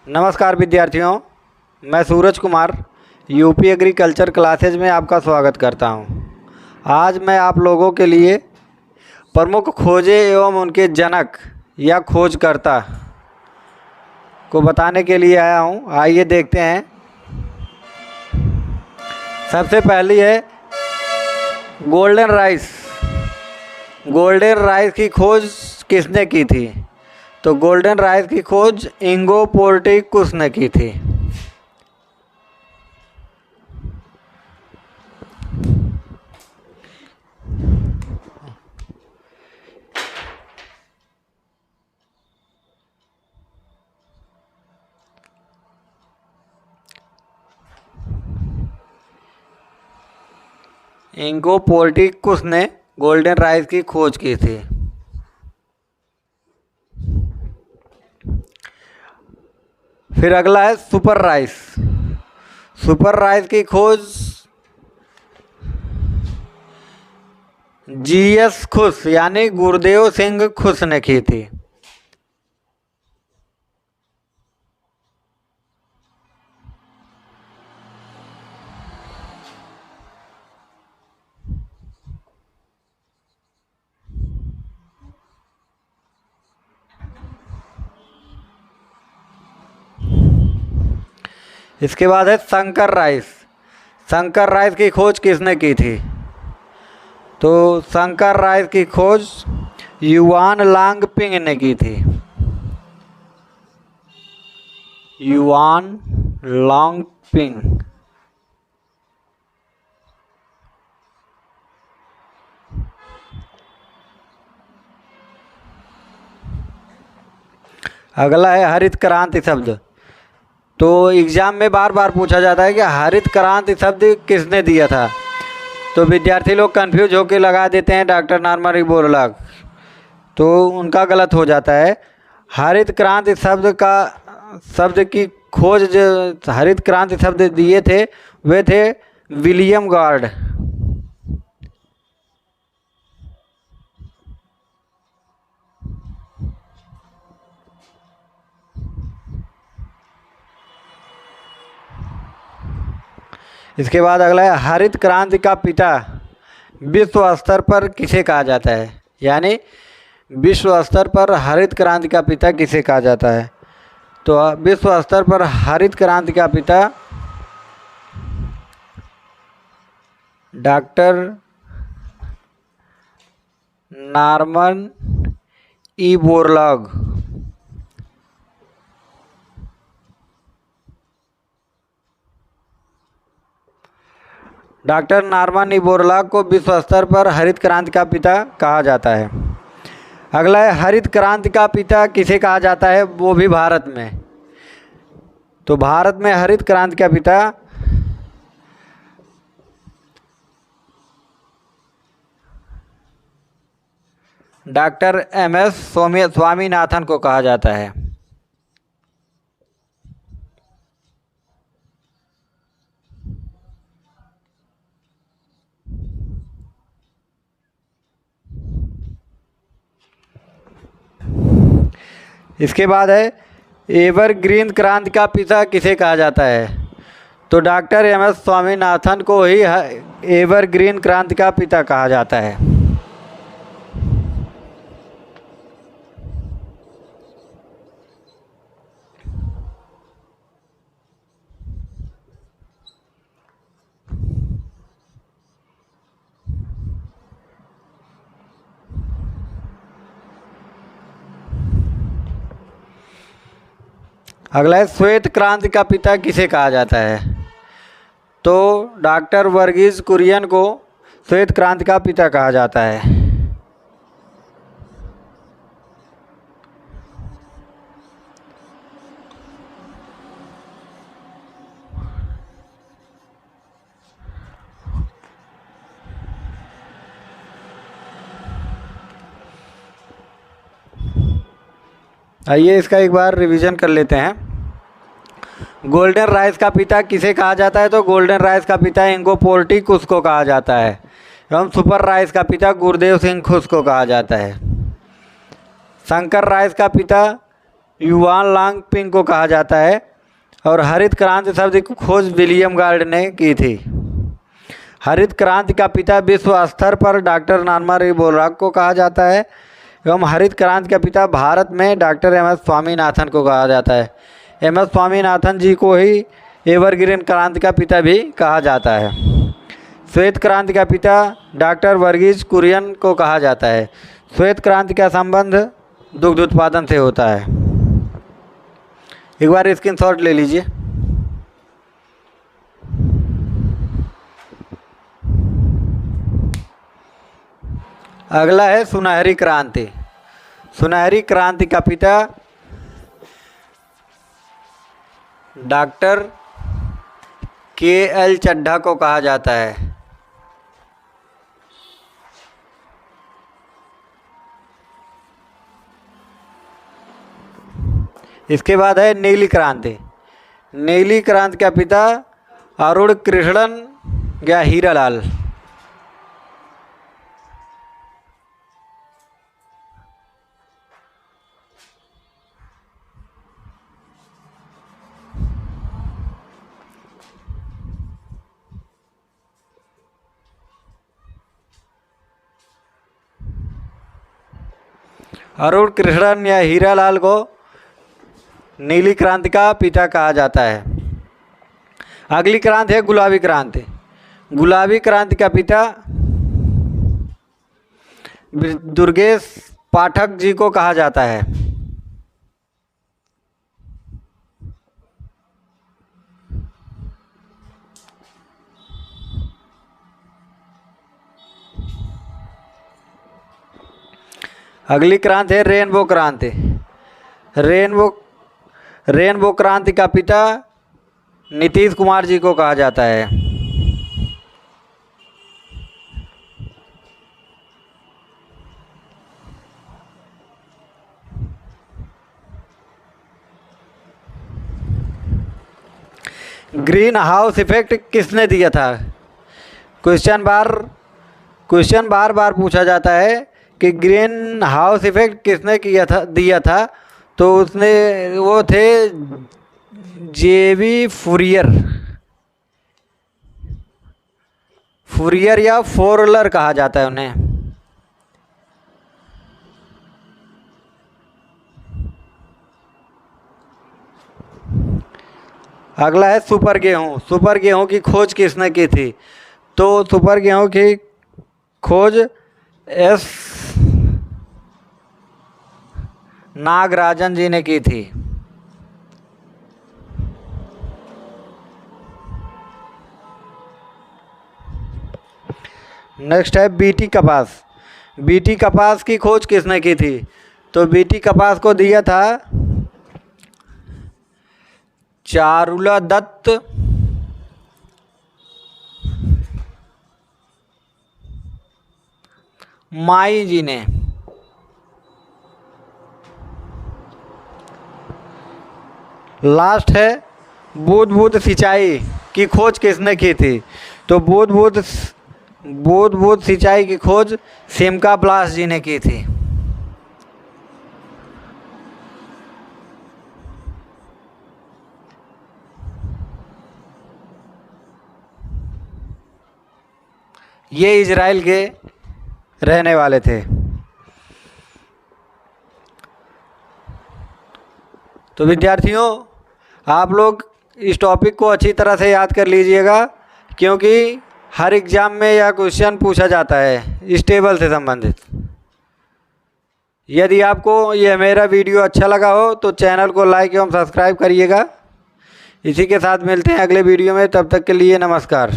नमस्कार विद्यार्थियों, मैं Suraj Kumar UP agriculture classes में आपका स्वागत करता हूं। आज मैं आप लोगों के लिए प्रमुख खोजें एवं उनके जनक या खोजकर्ता को बताने के लिए आया हूं। आइए देखते हैं। सबसे पहली है गोल्डन राइस। गोल्डन राइस की खोज किसने की थी? तो गोल्डन राइस की खोज इंगो पोर्टिकुस ने की थी। इंगो पोर्टिकुस ने गोल्डन राइस की खोज की थी। फिर अगला है सुपर राइस। सुपर राइस की खोज जीएस खुश यानी गुरदेव सिंह खुश ने की थी। इसके बाद है शंकर राइस। शंकर राइस की खोज किसने की थी? तो शंकर राइस की खोज युआन लांगपिंग ने की थी। युआन लांगपिंग। अगला है हरित क्रांति शब्द। तो एग्ज़ाम में बार बार पूछा जाता है कि हरित क्रांति शब्द किसने दिया था। तो विद्यार्थी लोग कंफ्यूज होकर लगा देते हैं डॉक्टर नॉर्मन बोरलॉग, तो उनका गलत हो जाता है। हरित क्रांति शब्द की खोज जो हरित क्रांति शब्द दिए थे वे थे विलियम गार्ड। इसके बाद अगला है हरित क्रांति का पिता विश्व स्तर पर किसे कहा जाता है? यानी विश्व स्तर पर हरित क्रांति का पिता किसे कहा जाता है? तो विश्व स्तर पर हरित क्रांति का पिता doctor Norman E Borlaug. Doctor Norman E Borlaug को विश्व स्तर पर हरित क्रांति का पिता कहा जाता है। अगला है हरित क्रांति का पिता किसे कहा जाता है, वो भी भारत में। तो भारत में हरित क्रांति का पिता डॉक्टर एम.एस. स्वामीनाथन को कहा जाता है। इसके बाद है एवरग्रीन क्रांति का पिता किसे कहा जाता है? तो डॉक्टर एम.एस. स्वामीनाथन को ही एवरग्रीन क्रांति का पिता कहा जाता है। अगला है श्वेत क्रांति का पिता किसे कहा जाता है? तो डॉक्टर वर्गीज कुरियन को श्वेत क्रांति का पिता कहा जाता है। आइए इसका एक बार रिवीजन कर लेते हैं। गोल्डन राइस का पिता किसे कहा जाता है? तो गोल्डन राइस का पिता इंगो पोर्टिकुस को कहा जाता है एवं सुपर राइस का पिता गुरदेव सिंह खुश को कहा जाता है। शंकर राइस का पिता युवान लांगपिंग को कहा जाता है। और हरित क्रांति शब्द की खोज विलियम गार्ड ने की थी। हरित क्रांति का पिता विश्व स्तर पर डॉक्टर नॉर्मन बोरलॉग को कहा जाता है एवं हरित क्रांति का पिता भारत में डॉक्टर एम.एस. स्वामीनाथन को कहा जाता है। एम.एस. स्वामीनाथन जी को ही एवरग्रीन क्रांति का पिता भी कहा जाता है। श्वेत क्रांति का पिता डॉक्टर वर्गीज कुरियन को कहा जाता है। श्वेत क्रांति का संबंध दुग्ध उत्पादन से होता है। एक बार स्क्रीनशॉट ले लीजिए। अगला है सुनहरी क्रांति। सुनहरी क्रांति का पिता डॉक्टर के.एल. चड्ढा को कहा जाता है। इसके बाद है नीली क्रांति। नीली क्रांति का पिता अरुण कृष्णन या हीरालाल। अरुण कृष्णन या हीरालाल को नीली क्रांति का पिता कहा जाता है। अगली क्रांति है गुलाबी क्रांति। गुलाबी क्रांति का पिता दुर्गेश पाठक जी को कहा जाता है। अगली क्रांति है रेनबो क्रांति। रेनबो क्रांति का पिता नीतीश कुमार जी को कहा जाता है। ग्रीन हाउस इफेक्ट किसने दिया था? क्वेश्चन बार बार पूछा जाता है कि ग्रीन हाउस इफेक्ट किसने दिया था। तो वो थे जेवी फूरियर या फोरलर कहा जाता है उन्हें। अगला है सुपर गेहूँ। सुपर गेहूँ की खोज किसने की थी? तो सुपर गेहूँ की खोज एस नागराजन जी ने की थी। नेक्स्ट है बीटी कपास। बीटी कपास की खोज किसने की थी? तो बीटी कपास को दिया था चारुला दत्त माई जी ने। लास्ट है बूंद सिंचाई की खोज किसने की थी? तो बूंद सिंचाई की खोज सिमका ब्लास जी ने की थी। ये इजराइल के रहने वाले थे। तो विद्यार्थियों, आप लोग इस टॉपिक को अच्छी तरह से याद कर लीजिएगा, क्योंकि हर एग्ज़ाम में यह क्वेश्चन पूछा जाता है इस टेबल से संबंधित। यदि आपको यह मेरा वीडियो अच्छा लगा हो तो चैनल को लाइक एवं सब्सक्राइब करिएगा। इसी के साथ मिलते हैं अगले वीडियो में। तब तक के लिए नमस्कार।